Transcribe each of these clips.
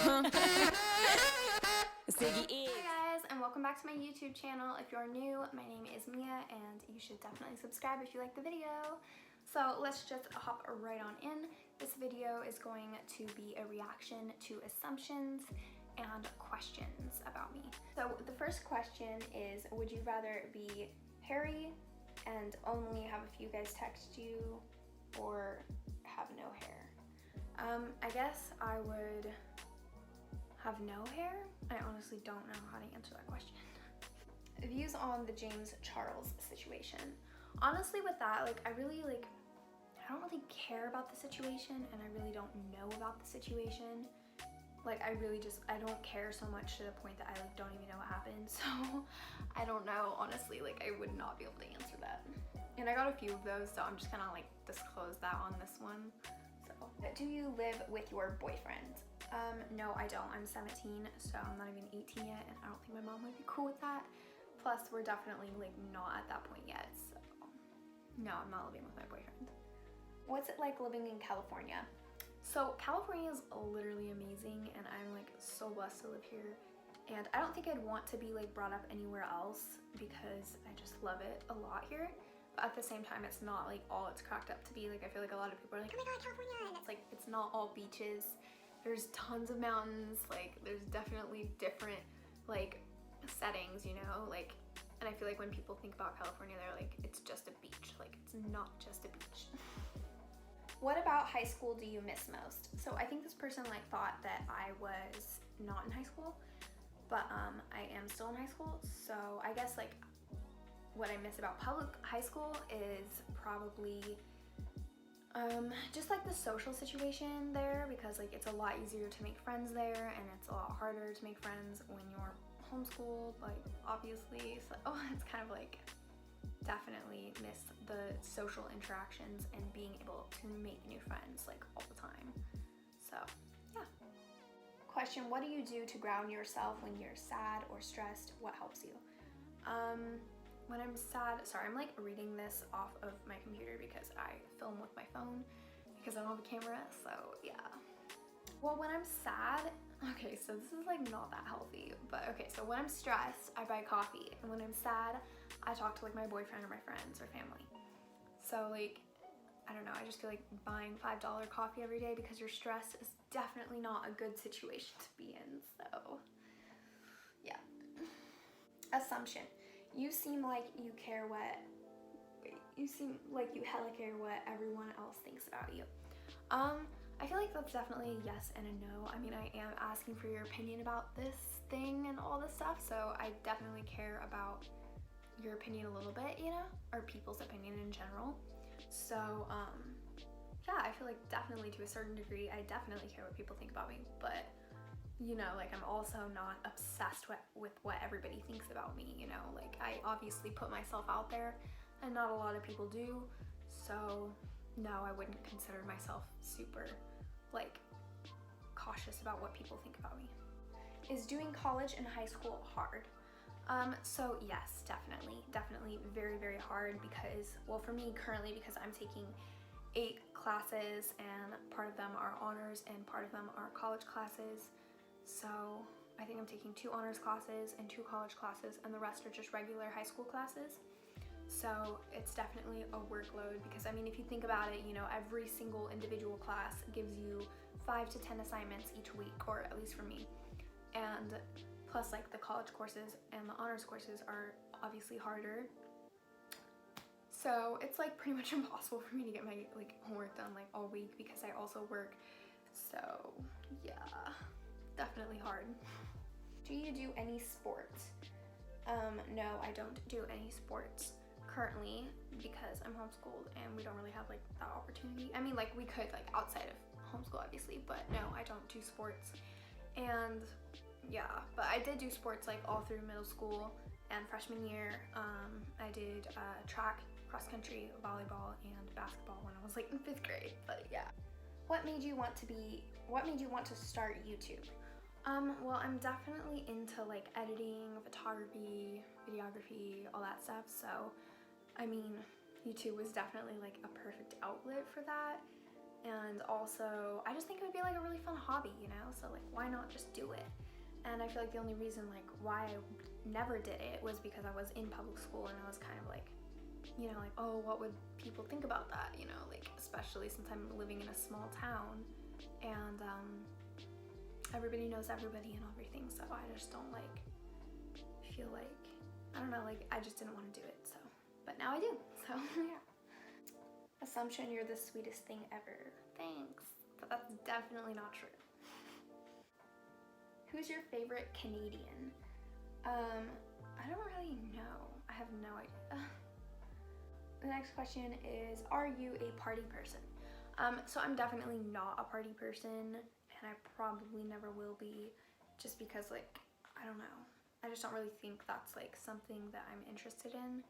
Hi guys, and welcome back to my YouTube channel. If you're new, my name is Mia, and you should definitely subscribe if you like the video. So let's just hop right on in. This video is going to be a reaction to assumptions and questions about me. So the first question is, would you rather be hairy and only have a few guys text you, or have no hair? I guess I would have no hair. I honestly don't know how to answer that question. Views on the James Charles situation. Honestly, with that, I don't really care about the situation, and I really don't know about the situation. I don't care so much to the point that I don't even know what happened. So I don't know, honestly, I would not be able to answer that. And I got a few of those, so I'm just gonna disclose that on this one. So, do you live with your boyfriend? No, I don't. I'm 17, so I'm not even 18 yet, and I don't think my mom would be cool with that. Plus, we're definitely not at that point yet, so no, I'm not living with my boyfriend. What's it like living in California? So California is literally amazing, and I'm so blessed to live here. And I don't think I'd want to be brought up anywhere else, because I just love it a lot here. But at the same time, it's not all it's cracked up to be. I feel a lot of people are like, oh my god, California, and it's not all beaches. There's tons of mountains, there's definitely different settings, you know, and I feel when people think about California, they're like, it's just a beach. It's not just a beach. What about high school do you miss most? So I think this person thought that I was not in high school, but I am still in high school. So I guess what I miss about public high school is probably just the social situation there, because it's a lot easier to make friends there, and it's a lot harder to make friends when you're homeschooled, obviously. So it's kind of definitely miss the social interactions and being able to make new friends all the time. So yeah. Question, what do you do to ground yourself when you're sad or stressed? What helps you? When I'm sad, sorry, I'm reading this off of my computer because I film with my phone because I don't have a camera, so yeah. Well, when I'm sad, okay, so this is not that healthy, but okay, so when I'm stressed, I buy coffee, and when I'm sad, I talk to my boyfriend or my friends or family. So I don't know, I just feel buying $5 coffee every day because you're stressed is definitely not a good situation to be in, so yeah. Assumption. You seem like you hella care what everyone else thinks about you. I feel that's definitely a yes and a no. I mean, I am asking for your opinion about this thing and all this stuff, so I definitely care about your opinion a little bit, you know, or people's opinion in general. So, yeah, I feel definitely to a certain degree, I definitely care what people think about me, but you know, I'm also not obsessed with what everybody thinks about me, you know, I obviously put myself out there, and not a lot of people do, so no, I wouldn't consider myself super, cautious about what people think about me. Is doing college and high school hard? So yes, definitely very, very hard, because, well, for me currently, because I'm taking 8 classes, and part of them are honors and part of them are college classes. So I think I'm taking 2 honors classes and 2 college classes, and the rest are just regular high school classes. So it's definitely a workload, because I mean, if you think about it, you know, every single individual class gives you 5 to 10 assignments each week, or at least for me. And plus the college courses and the honors courses are obviously harder. So it's pretty much impossible for me to get my homework done all week, because I also work. So yeah, definitely hard. Do you do any sports? No, I don't do any sports currently, because I'm homeschooled and we don't really have that opportunity. I mean, we could outside of homeschool, obviously, but no, I don't do sports. And yeah, but I did do sports all through middle school and freshman year. I did track, cross country, volleyball, and basketball when I was in 5th grade, but yeah. What made you want to start YouTube? Well, I'm definitely into editing, photography, videography, all that stuff. So, I mean, YouTube was definitely a perfect outlet for that. And also, I just think it would be like a really fun hobby, you know? So like, why not just do it? And I feel like the only reason like why I never did it was because I was in public school and I was kind of like, you know, like, oh, what would people think about that? You know, like, especially since I'm living in a small town and everybody knows everybody and everything. So I just don't like feel like, I don't know, like I just didn't want to do it. So, but now I do. So yeah. Assumption you're the sweetest thing ever. Thanks. But that's definitely not true. Who's your favorite Canadian? I don't really know. I have no idea. The next question is, are you a party person? So I'm definitely not a party person, and I probably never will be, just because like, I don't know. I just don't really think that's like something that I'm interested in,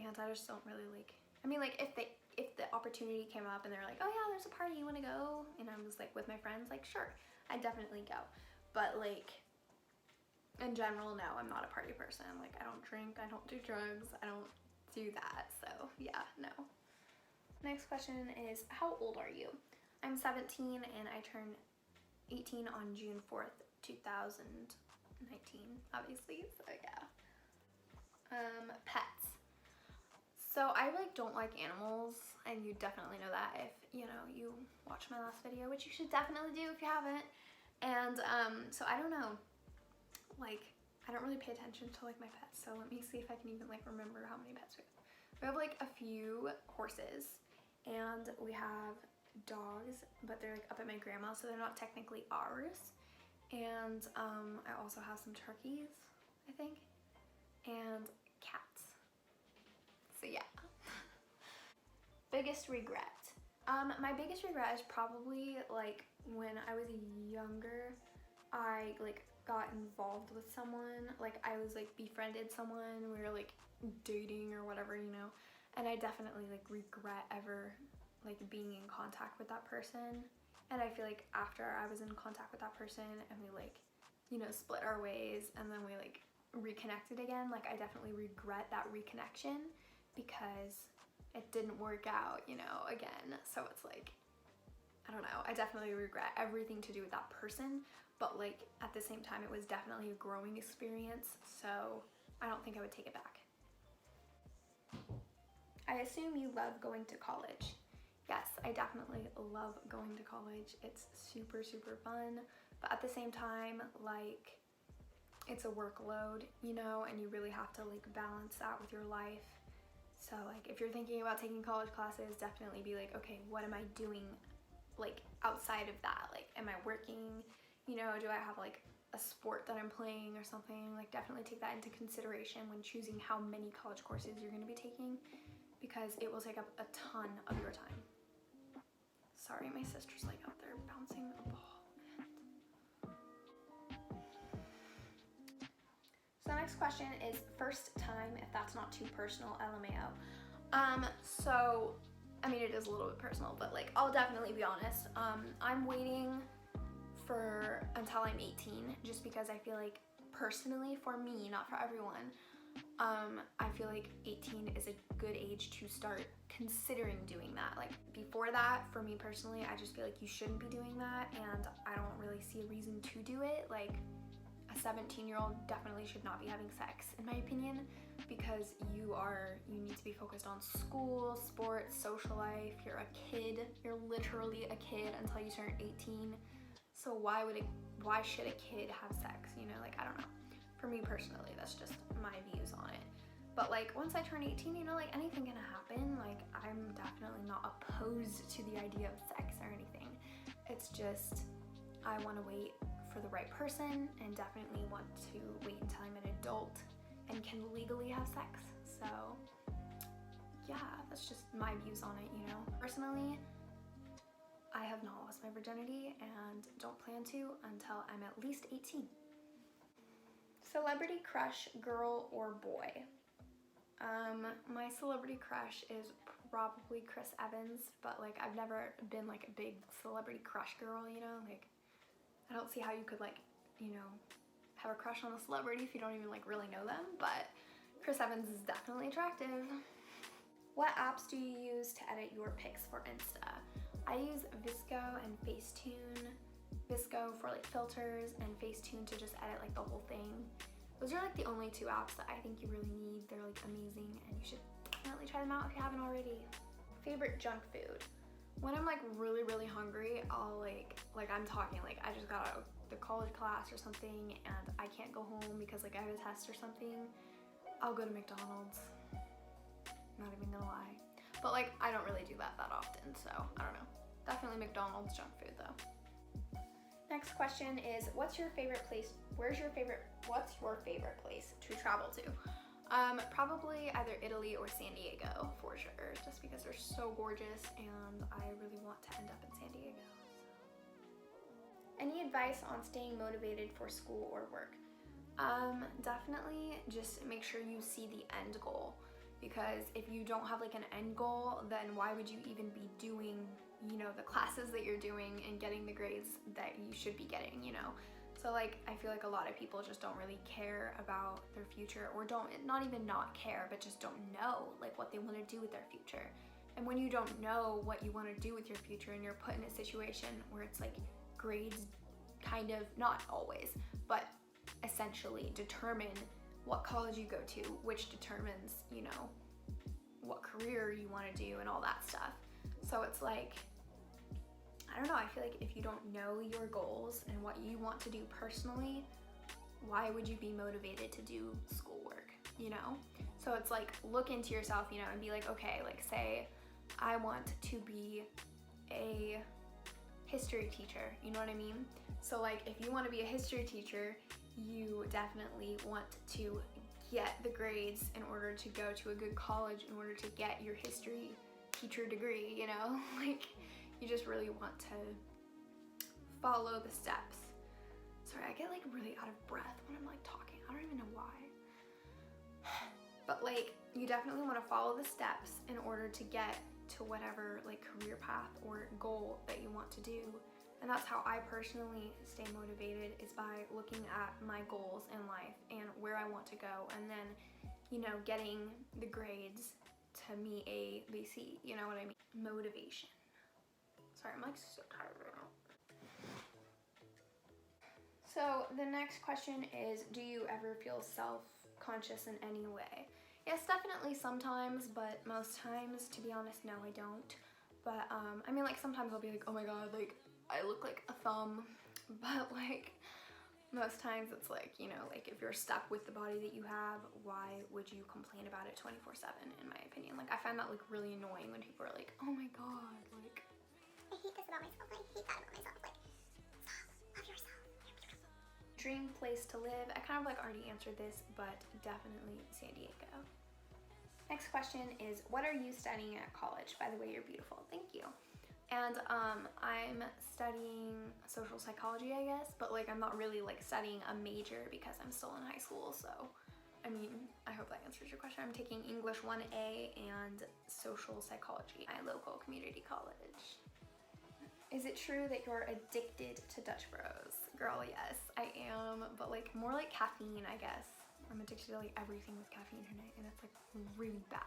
and I just don't really like, I mean like if the opportunity came up and they're like, oh yeah, there's a party, you wanna go? And I was like with my friends, like sure, I'd definitely go. But like, in general, no, I'm not a party person. Like I don't drink, I don't do drugs, I don't do that. So yeah, no. Next question is, how old are you? I'm 17 and I turned 18 on June 4th, 2019, obviously, so yeah. Pets. So I like don't like animals, and you definitely know that if, you know, you watch my last video, which you should definitely do if you haven't. And so I don't know, like I don't really pay attention to like my pets, so let me see if I can even like remember how many pets we have. We have like a few horses, and we have dogs, but they're like up at my grandma's, so they're not technically ours. And I also have some turkeys, I think, and cats. So yeah. Biggest regret. My biggest regret is probably like when I was younger, I like got involved with someone, like I was like befriended someone, we were like dating or whatever, you know, and I definitely like regret ever like being in contact with that person. And I feel like after I was in contact with that person and we like, you know, split our ways and then we like reconnected again, like I definitely regret that reconnection because it didn't work out, you know, again. So it's like, I don't know, I definitely regret everything to do with that person, but like at the same time it was definitely a growing experience, so I don't think I would take it back. I assume you love going to college. Yes, I definitely love going to college. It's super, super fun, but at the same time, like, it's a workload, you know, and you really have to like balance that with your life. So like if you're thinking about taking college classes, definitely be like, okay, what am I doing like outside of that? Like, am I working? You know, do I have like a sport that I'm playing or something? Like definitely take that into consideration when choosing how many college courses you're going to be taking, because it will take up a ton of your time. Sorry, my sister's like out there bouncing a ball. So the next question is first time, if that's not too personal, LMAO. So, I mean, it is a little bit personal, but like, I'll definitely be honest. I'm waiting until I'm 18, just because I feel like personally for me, not for everyone, I feel like 18 is a good age to start considering doing that. Like before that, for me personally, I just feel like you shouldn't be doing that, and I don't really see a reason to do it. Like a 17-year-old definitely should not be having sex, in my opinion, because you need to be focused on school, sports, social life. You're a kid. You're literally a kid until you turn 18. So why should a kid have sex? You know, like, I don't know. For me personally, that's just my views on it. But like once I turn 18, you know, like anything can happen. Like I'm definitely not opposed to the idea of sex or anything. It's just I want to wait for the right person, and definitely want to wait until I'm an adult and can legally have sex. So yeah, that's just my views on it, you know. Personally, I have not lost my virginity and don't plan to until I'm at least 18. Celebrity crush, girl or boy? My celebrity crush is probably Chris Evans, but like I've never been like a big celebrity crush girl, you know, like I don't see how you could like, you know, have a crush on a celebrity if you don't even like really know them, but Chris Evans is definitely attractive. What apps do you use to edit your pics for Insta? I use VSCO and Facetune. VSCO for like filters and Facetune to just edit like the whole thing. Those are like the only two apps that I think you really need. They're like amazing and you should definitely try them out if you haven't already. Favorite junk food. When I'm like really hungry, I'll like I'm talking like I just got out of the college class or something and I can't go home because like I have a test or something, I'll go to McDonald's. Not even gonna lie. But like I don't really do that often, so I don't know. Definitely McDonald's junk food though. Next question is, what's your favorite place to travel to? Probably either Italy or San Diego for sure, just because they're so gorgeous and I really want to end up in San Diego. Any advice on staying motivated for school or work? Definitely just make sure you see the end goal, because if you don't have like an end goal, then why would you even be doing, you know, the classes that you're doing and getting the grades that you should be getting, you know? So like I feel like a lot of people just don't really care about their future, or not even not care, but just don't know like what they want to do with their future. And when you don't know what you want to do with your future and you're put in a situation where it's like grades kind of, not always, but essentially determine what college you go to, which determines, you know, what career you want to do and all that stuff. So it's like, I don't know, I feel like if you don't know your goals and what you want to do personally, why would you be motivated to do schoolwork, you know? So it's like, look into yourself, you know, and be like, okay, like say I want to be a history teacher, you know what I mean? So like if you want to be a history teacher, you definitely want to get the grades in order to go to a good college in order to get your history teacher degree, you know? Like you just really want to follow the steps. Sorry, I get like really out of breath when I'm like talking. I don't even know why. But like you definitely want to follow the steps in order to get to whatever like career path or goal that you want to do. And that's how I personally stay motivated, is by looking at my goals in life and where I want to go, and then, you know, getting the grades to meet A, B, C, you know what I mean? Motivation. Sorry, I'm like so tired right now. So the next question is, do you ever feel self-conscious in any way? Yes, definitely sometimes, but most times, to be honest, no, I don't. But I mean, like sometimes I'll be like, oh my god, like I look like a thumb, but like most times it's like, you know, like if you're stuck with the body that you have, why would you complain about it 24/7, in my opinion? Like I find that like really annoying when people are like, oh my god, like I hate this about myself, I hate that about myself, like stop, love yourself, you're beautiful. Dream place to live. I kind of like already answered this, but definitely San Diego. Next question is, what are you studying at college? By the way, you're beautiful. Thank you. And I'm studying social psychology, I guess, but like I'm not really like studying a major because I'm still in high school. So I mean, I hope that answers your question. I'm taking English 1A and social psychology at my local community college. Is it true that you're addicted to Dutch Bros? Girl, yes, I am, but like more like caffeine, I guess. I'm addicted to like everything with caffeine in it, and it's like really bad.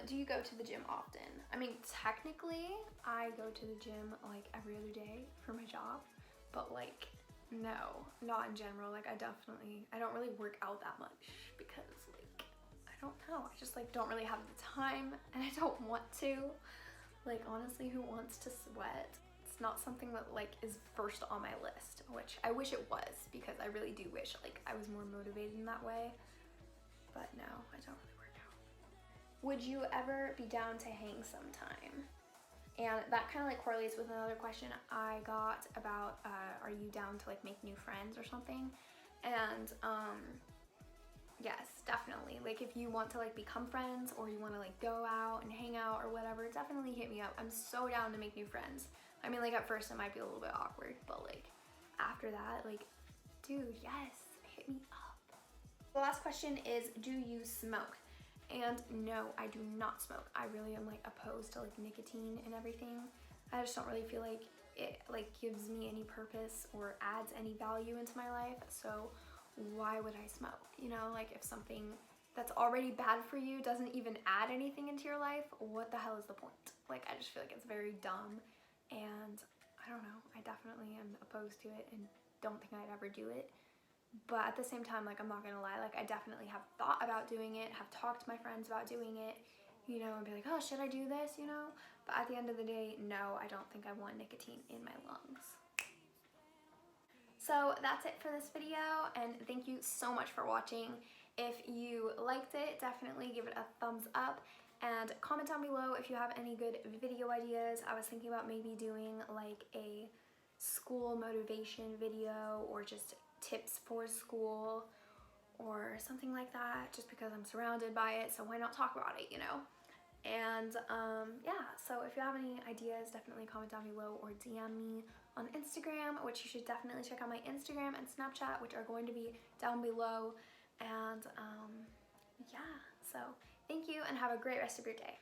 Do you go to the gym often? I mean, technically, I go to the gym like every other day for my job, but like, no, not in general. Like I don't really work out that much because like, I don't know. I just like don't really have the time, and I don't want to. Like honestly, who wants to sweat? It's not something that like is first on my list, which I wish it was, because I really do wish like I was more motivated in that way. But no, I don't really work out. Would you ever be down to hang sometime? And that kind of like correlates with another question I got about are you down to like make new friends or something? And yes, definitely. Like if you want to like become friends, or you want to like go out and hang out or whatever, definitely hit me up. I'm so down to make new friends. I mean, like at first it might be a little bit awkward, but like after that, like, dude, yes, hit me up. The last question is, do you smoke? And no, I do not smoke. I really am like opposed to like nicotine and everything. I just don't really feel like it like gives me any purpose or adds any value into my life. So why would I smoke? You know, like if something that's already bad for you doesn't even add anything into your life, what the hell is the point? Like, I just feel like it's very dumb, and I don't know, I definitely am opposed to it and don't think I'd ever do it. But at the same time, like, I'm not gonna lie, like, I definitely have thought about doing it, have talked to my friends about doing it, you know, and be like, oh, should I do this, you know? But at the end of the day, no, I don't think I want nicotine in my lungs. So that's it for this video, and thank you so much for watching. If you liked it, definitely give it a thumbs up, and comment down below if you have any good video ideas. I was thinking about maybe doing like a school motivation video, or just tips for school, or something like that, just because I'm surrounded by it, so why not talk about it, you know? And yeah, so if you have any ideas, definitely comment down below or DM me on Instagram, which you should definitely check out my Instagram and Snapchat, which are going to be down below. And yeah, so thank you and have a great rest of your day.